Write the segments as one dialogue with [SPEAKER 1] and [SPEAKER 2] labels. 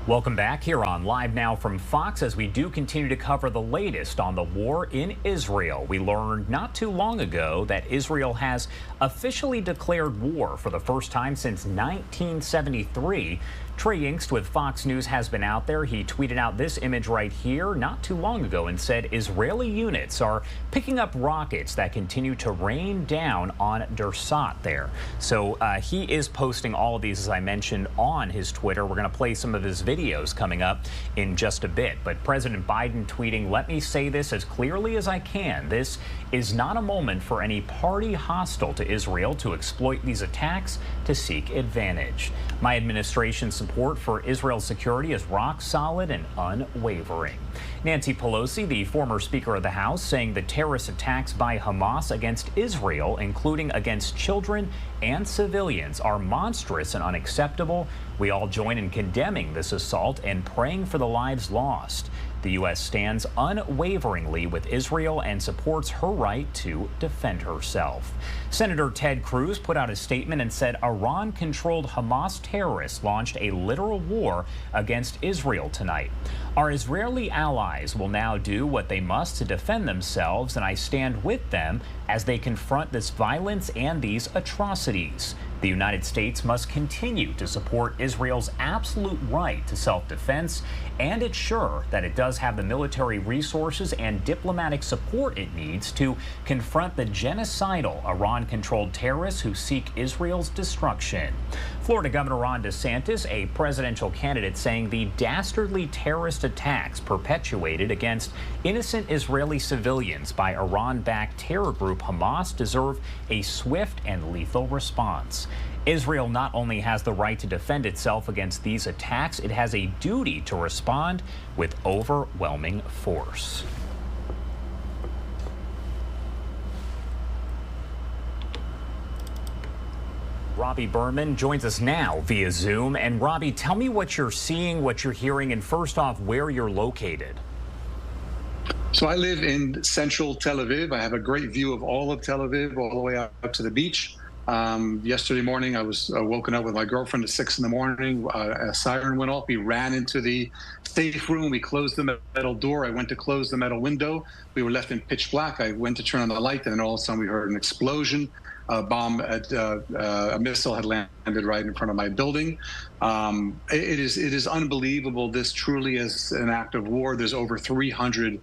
[SPEAKER 1] Welcome back here on Live Now from Fox as we do continue to cover the latest on the war in Israel. We learned not too long ago that Israel has officially declared war for the first time since 1973. Trey Yingst with Fox News has been out there. He tweeted out this image right here not too long ago and said Israeli units are picking up rockets that continue to rain down on Dersat there. So he is posting all of these, as I mentioned, on his Twitter. We're going to play some of his videos coming up in just a bit. But President Biden tweeting, "Let me say this as clearly as I can. This is not a moment for any party hostile to Israel to exploit these attacks to seek advantage. My administration's support for Israel's security is rock solid and unwavering." Nancy Pelosi, the former Speaker of the House, saying the terrorist attacks by Hamas against Israel, including against children and civilians, are monstrous and unacceptable. We all join in condemning this assault and praying for the lives lost. The U.S. stands unwaveringly with Israel and supports her right to defend herself. Senator Ted Cruz put out a statement and said Iran-controlled Hamas terrorists launched a literal war against Israel tonight. Our Israeli allies will now do what they must to defend themselves, and I stand with them as they confront this violence and these atrocities. The United States must continue to support Israel's absolute right to self-defense and ensure that it does have the military resources and diplomatic support it needs to confront the genocidal Iran-controlled terrorists who seek Israel's destruction. Florida Governor Ron DeSantis, a presidential candidate, saying the dastardly terrorist attacks perpetuated against innocent Israeli civilians by Iran-backed terror group Hamas deserve a swift and lethal response. Israel not only has the right to defend itself against these attacks, it has a duty to respond with overwhelming force. Robby Berman joins us now via Zoom. And Robby, tell me what you're seeing, what you're hearing, and first off, where you're located.
[SPEAKER 2] So I live in central Tel Aviv. I have a great view of all of Tel Aviv, all the way up to the beach. Yesterday morning, I was woken up with my girlfriend at 6 in the morning. A siren went off. We ran into the safe room. We closed the metal door. I went to close the metal window. We were left in pitch black. I went to turn on the light, and then all of a sudden we heard an explosion. A missile had landed right in front of my building. It is unbelievable. This truly is an act of war. There's over 300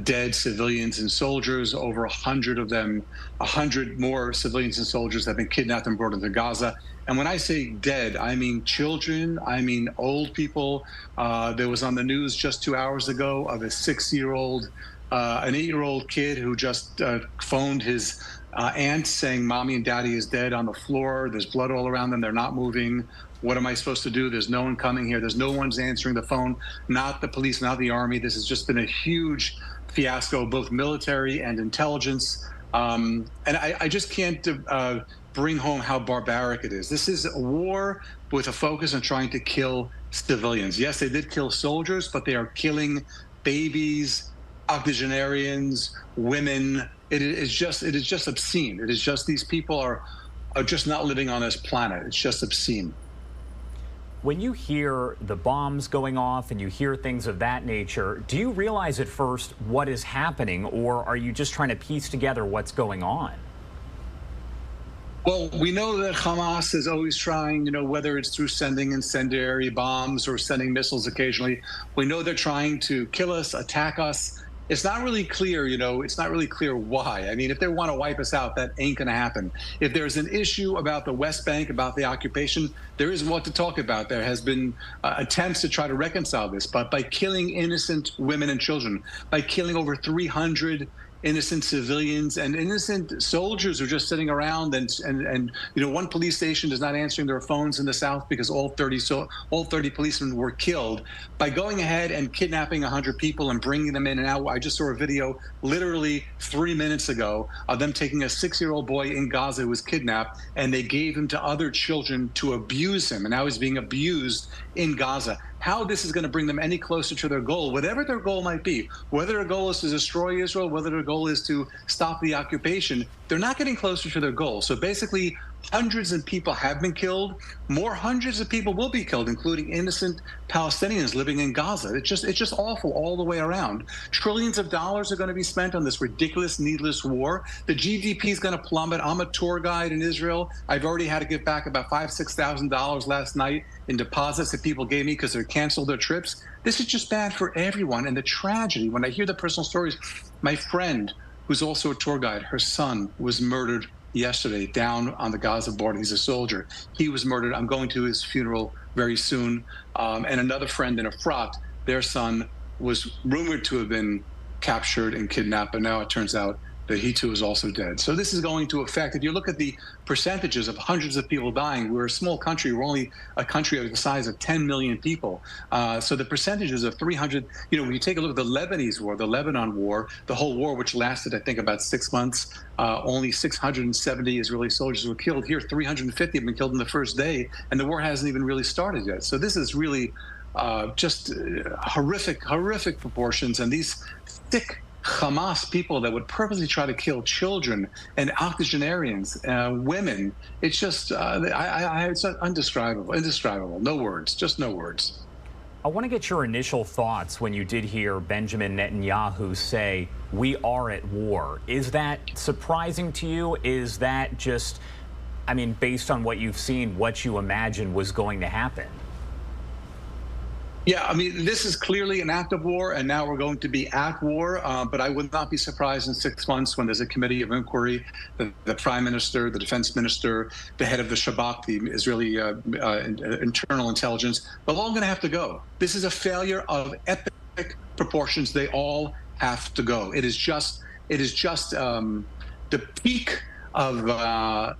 [SPEAKER 2] dead civilians and soldiers. Over 100 of them, 100 more civilians and soldiers have been kidnapped and brought into Gaza. And when I say dead, I mean children, I mean old people. There was on the news just 2 hours ago of a 6-year-old, an 8-year-old kid who just phoned his aunt saying, "Mommy and Daddy is dead on the floor. There's blood all around them. They're not moving. What am I supposed to do? There's no one coming here. There's no one's answering the phone, not the police, not the army." This has just been a huge fiasco, both military and intelligence. And I just can't bring home how barbaric it is. This is a war with a focus on trying to kill civilians. Yes, they did kill soldiers, but they are killing babies, octogenarians, women. It is just obscene. It is just, these people are just not living on this planet. It's just obscene.
[SPEAKER 1] When you hear the bombs going off and you hear things of that nature, do you realize at first what is happening, or are you just trying to piece together what's going on?
[SPEAKER 2] Well, we know that Hamas is always trying, whether it's through sending incendiary bombs or sending missiles occasionally. We know they're trying to kill us, attack us. It's not really clear, it's not really clear why. I mean, if they want to wipe us out, that ain't going to happen. If there's an issue about the West Bank, about the occupation, there is what to talk about. There has been attempts to try to reconcile this, but by killing innocent women and children, by killing over 300 innocent civilians and innocent soldiers who are just sitting around, and one police station is not answering their phones in the south because all 30 policemen were killed. By going ahead and kidnapping 100 people and bringing them in and out, I just saw a video literally 3 minutes ago of them taking a 6-year-old boy in Gaza who was kidnapped, and they gave him to other children to abuse him, and now he's being abused in Gaza. How this is going to bring them any closer to their goal, whatever their goal might be, whether their goal is to destroy Israel, whether their goal is to stop the occupation, they're not getting closer to their goal. So basically, Hundreds of people have been killed. More hundreds of people will be killed, including innocent Palestinians living in Gaza. It's just awful all the way around. Trillions of dollars are going to be spent on this ridiculous, needless war. The GDP is going to plummet. I'm a tour guide in Israel. I've already had to give back about $5,000-6,000 last night in deposits that people gave me because they canceled their trips. This is just bad for everyone. And the tragedy, when I hear the personal stories, my friend, who's also a tour guide, her son was murdered yesterday down on the Gaza border. He's a soldier. He was murdered. I'm going to his funeral very soon. And another friend in Efrat, their son was rumored to have been captured and kidnapped, but now it turns out that he too is also dead. So this is going to affect, if you look at the percentages of hundreds of people dying, we're a small country, we're only a country of the size of 10 million people. So the percentages of 300, when you take a look at the Lebanese war, the Lebanon war, the whole war, which lasted, I think, about 6 months, only 670 Israeli soldiers were killed. Here, 350 have been killed in the first day, and the war hasn't even really started yet. So this is really just horrific proportions, and these thick Hamas people that would purposely try to kill children and octogenarians, women. It's just, it's indescribable. No words, just no words.
[SPEAKER 1] I want to get your initial thoughts when you did hear Benjamin Netanyahu say, "We are at war." Is that surprising to you? Is that just, based on what you've seen, what you imagined was going to happen?
[SPEAKER 2] Yeah, this is clearly an act of war, and now we're going to be at war. But I would not be surprised in 6 months when there's a committee of inquiry, the prime minister, the defense minister, the head of the Shabak, the Israeli internal intelligence, they're all going to have to go. This is a failure of epic proportions. They all have to go. It is just the peak of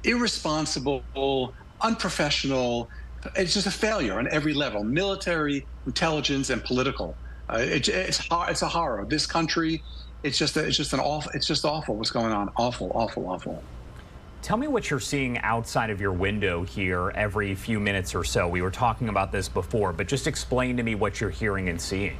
[SPEAKER 2] irresponsible, unprofessional. It's just a failure on every level, military, intelligence, and political. It's a horror. This country, it's just awful what's going on. Awful.
[SPEAKER 1] Tell me what you're seeing outside of your window here every few minutes or so. We were talking about this before, but just explain to me what you're hearing and seeing.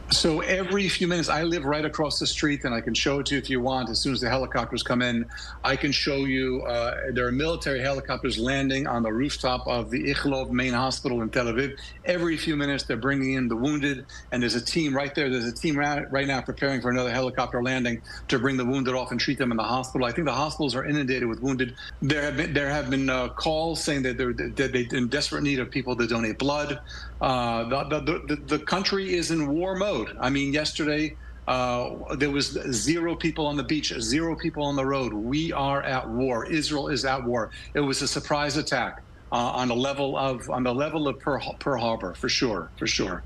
[SPEAKER 2] So every few minutes, I live right across the street, and I can show it to you if you want. As soon as the helicopters come in, I can show you there are military helicopters landing on the rooftop of the Ichlov main hospital in Tel Aviv. Every few minutes, they're bringing in the wounded, and there's a team right there. There's a team right now preparing for another helicopter landing to bring the wounded off and treat them in the hospital. I think the hospitals are inundated with wounded. There have been calls saying that they're in desperate need of people to donate blood. The country is in war mode. Yesterday there was 0 people on the beach, 0 people on the road. We are at war. Israel is at war. It was a surprise attack on the level of Pearl Harbor, for sure.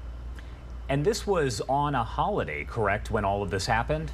[SPEAKER 1] And this was on a holiday, correct, when all of this happened?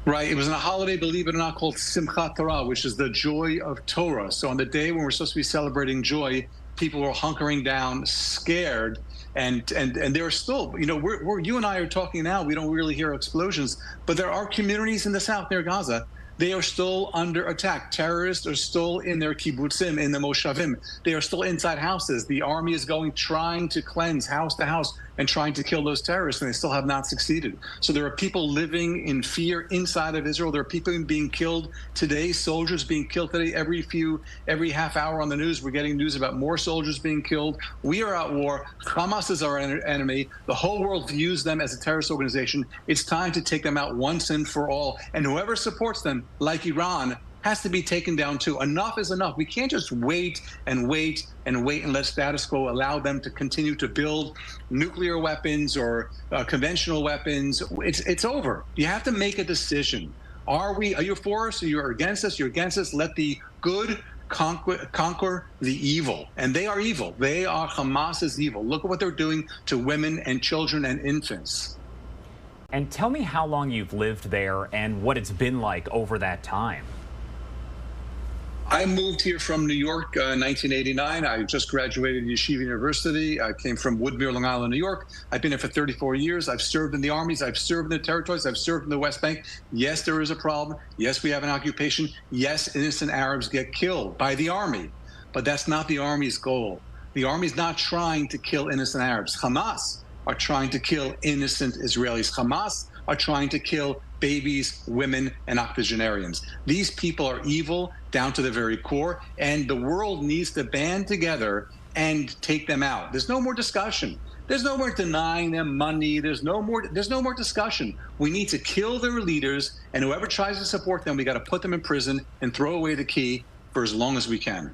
[SPEAKER 2] Right. It was on a holiday, believe it or not, called Simchat Torah, which is the joy of Torah. So on the day when we're supposed to be celebrating joy, people were hunkering down, scared, and there are still, you and I are talking now, we don't really hear explosions, but there are communities in the south near Gaza. They are still under attack. Terrorists are still in their kibbutzim, in the moshavim. They are still inside houses. The army is trying to cleanse house to house and trying to kill those terrorists, and they still have not succeeded. So there are people living in fear inside of Israel. There are people being killed today, soldiers being killed today. Every half hour on the news, we're getting news about more soldiers being killed. We are at war. Hamas is our enemy. The whole world views them as a terrorist organization. It's time to take them out once and for all. And whoever supports them, like Iran, has to be taken down too. Enough is enough. We can't just wait and let status quo allow them to continue to build nuclear weapons or conventional weapons. It's over. You have to make a decision. Are you for us or you're against us? You're against us. Let the good conquer the evil. And they are evil. Hamas is evil. Look at what they're doing to women and children and infants.
[SPEAKER 1] And tell me how long you've lived there and what it's been like over that time.
[SPEAKER 2] I moved here from New York in 1989. I just graduated Yeshiva University. I came from Woodmere, Long Island, New York. I've been here for 34 years. I've served in the armies. I've served in the territories. I've served in the West Bank. Yes, there is a problem. Yes, we have an occupation. Yes, innocent Arabs get killed by the army. But that's not the army's goal. The army's not trying to kill innocent Arabs. Hamas are trying to kill innocent Israelis. Hamas are trying to kill babies, women, and octogenarians. These people are evil down to the very core, and the world needs to band together and take them out. There's no more discussion. There's no more denying them money. There's no more discussion. We need to kill their leaders, and whoever tries to support them, we got to put them in prison and throw away the key for as long as we can.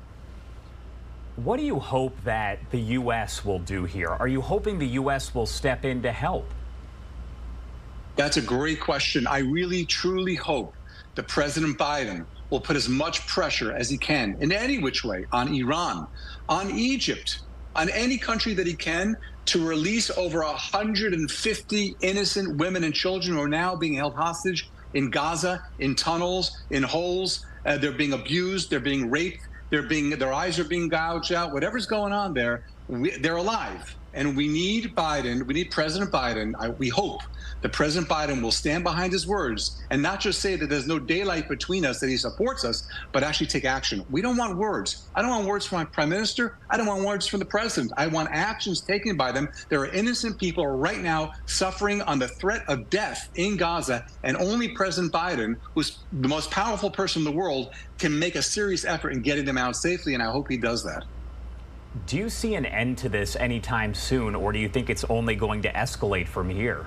[SPEAKER 1] What do you hope that the U.S. will do here? Are you hoping the U.S. will step in to help?
[SPEAKER 2] That's a great question. I really, truly hope that President Biden will put as much pressure as he can in any which way on Iran, on Egypt, on any country that he can to release over 150 innocent women and children who are now being held hostage in Gaza, in tunnels, in holes. They're being abused, they're being raped, their eyes are being gouged out. Whatever's going on there, they're alive. And we need Biden, we need President Biden. We hope that President Biden will stand behind his words and not just say that there's no daylight between us, that he supports us, but actually take action. We don't want words. I don't want words from my prime minister. I don't want words from the president. I want actions taken by them. There are innocent people right now suffering on the threat of death in Gaza, and only President Biden, who's the most powerful person in the world, can make a serious effort in getting them out safely, and I hope he does that.
[SPEAKER 1] Do you see an end to this anytime soon, or do you think it's only going to escalate from here?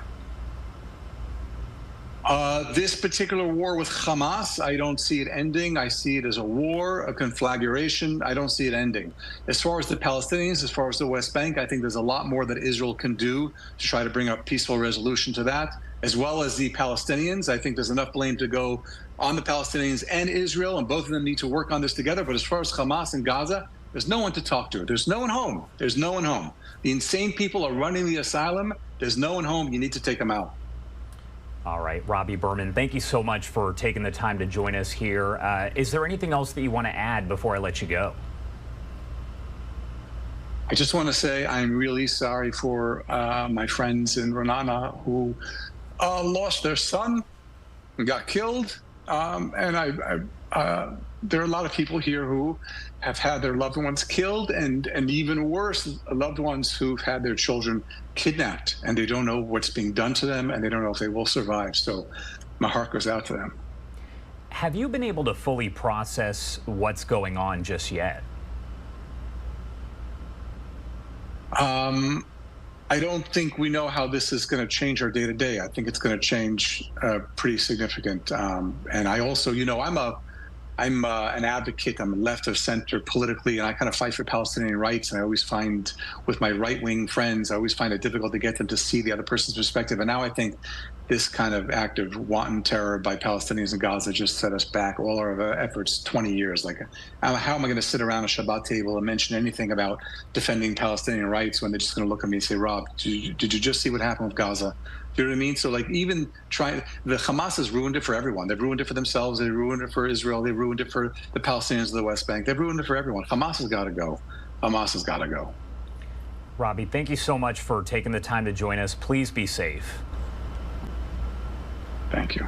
[SPEAKER 2] This particular war with Hamas, I don't see it ending. I see it as a war, a conflagration. I don't see it ending. As far as the Palestinians, as far as the West Bank, I think there's a lot more that Israel can do to try to bring a peaceful resolution to that, as well as the Palestinians. I think there's enough blame to go on the Palestinians and Israel, and both of them need to work on this together. But as far as Hamas and Gaza, there's no one to talk to. There's no one home. There's no one home. The insane people are running the asylum. There's no one home. You need to take them out.
[SPEAKER 1] All right, Robby Berman, thank you so much for taking the time to join us here. Is there anything else that you want to add before I let you go?
[SPEAKER 2] I just want to say I'm really sorry for my friends in Renana who lost their son and got killed. And there are a lot of people here who have had their loved ones killed, and even worse, loved ones who've had their children kidnapped, and they don't know what's being done to them, and they don't know if they will survive. So my heart goes out to them.
[SPEAKER 1] Have you been able to fully process what's going on just yet?
[SPEAKER 2] I don't think we know how this is going to change our day-to-day. I think it's going to change pretty significant. And I also, I'm an advocate. I'm left of center politically, and I kind of fight for Palestinian rights. And I always find, with my right-wing friends, I always find it difficult to get them to see the other person's perspective. And now I think this kind of act of wanton terror by Palestinians in Gaza just set us back all our efforts 20 years. Like, how am I going to sit around a Shabbat table and mention anything about defending Palestinian rights when they're just going to look at me and say, Rob, did you just see what happened with Gaza? Do you know what I mean? So, like, even the Hamas has ruined it for everyone. They've ruined it for themselves. They ruined it for Israel. They ruined it for the Palestinians of the West Bank. They've ruined it for everyone. Hamas has got to go. Hamas has got to go.
[SPEAKER 1] Robby, thank you so much for taking the time to join us. Please be safe.
[SPEAKER 2] Thank you.